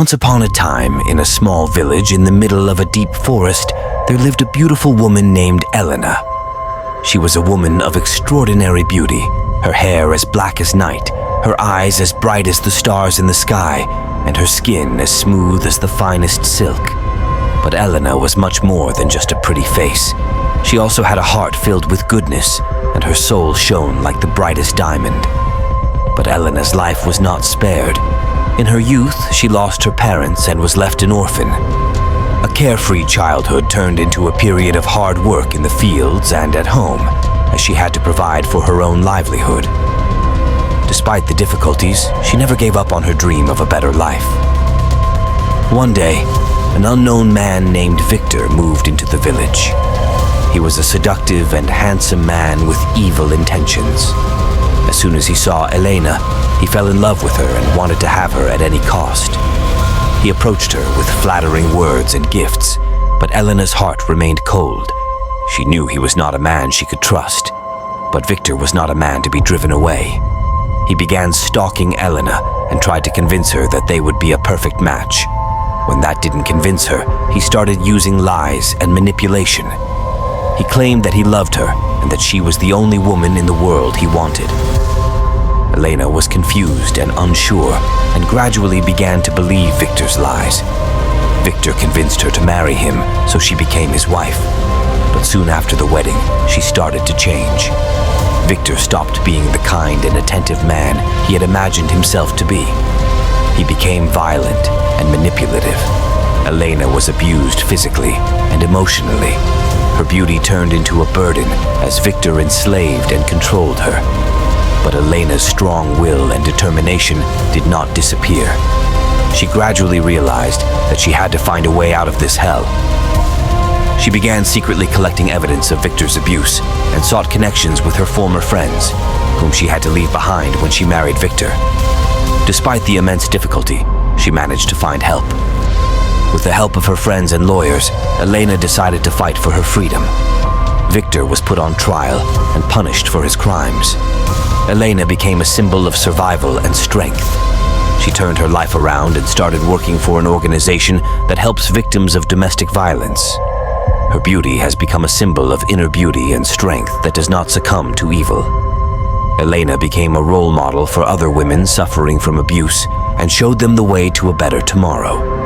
Once upon a time, in a small village in the middle of a deep forest, there lived a beautiful woman named Elena. She was a woman of extraordinary beauty, her hair as black as night, her eyes as bright as the stars in the sky, and her skin as smooth as the finest silk. But Elena was much more than just a pretty face. She also had a heart filled with goodness, and her soul shone like the brightest diamond. But Elena's life was not spared. In her youth, she lost her parents and was left an orphan. A carefree childhood turned into a period of hard work in the fields and at home, as she had to provide for her own livelihood. Despite the difficulties, she never gave up on her dream of a better life. One day, an unknown man named Viktor moved into the village. He was a seductive and handsome man with evil intentions. As soon as he saw Elena, he fell in love with her and wanted to have her at any cost. He approached her with flattering words and gifts, but Elena's heart remained cold. She knew he was not a man she could trust, but Viktor was not a man to be driven away. He began stalking Elena and tried to convince her that they would be a perfect match. When that didn't convince her, he started using lies and manipulation. He claimed that he loved her and that she was the only woman in the world he wanted. Elena was confused and unsure and gradually began to believe Viktor's lies. Viktor convinced her to marry him, so she became his wife. But soon after the wedding, she started to change. Viktor stopped being the kind and attentive man he had imagined himself to be. He became violent and manipulative. Elena was abused physically and emotionally. Her beauty turned into a burden as Viktor enslaved and controlled her. But Elena's strong will and determination did not disappear. She gradually realized that she had to find a way out of this hell. She began secretly collecting evidence of Viktor's abuse and sought connections with her former friends, whom she had to leave behind when she married Viktor. Despite the immense difficulty, she managed to find help. With the help of her friends and lawyers, Elena decided to fight for her freedom. Viktor was put on trial and punished for his crimes. Elena became a symbol of survival and strength. She turned her life around and started working for an organization that helps victims of domestic violence. Her beauty has become a symbol of inner beauty and strength that does not succumb to evil. Elena became a role model for other women suffering from abuse and showed them the way to a better tomorrow.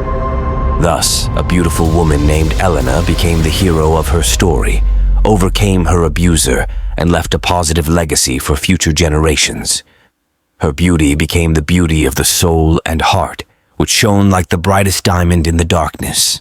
Thus, a beautiful woman named Elena became the hero of her story, overcame her abuser, and left a positive legacy for future generations. Her beauty became the beauty of the soul and heart, which shone like the brightest diamond in the darkness.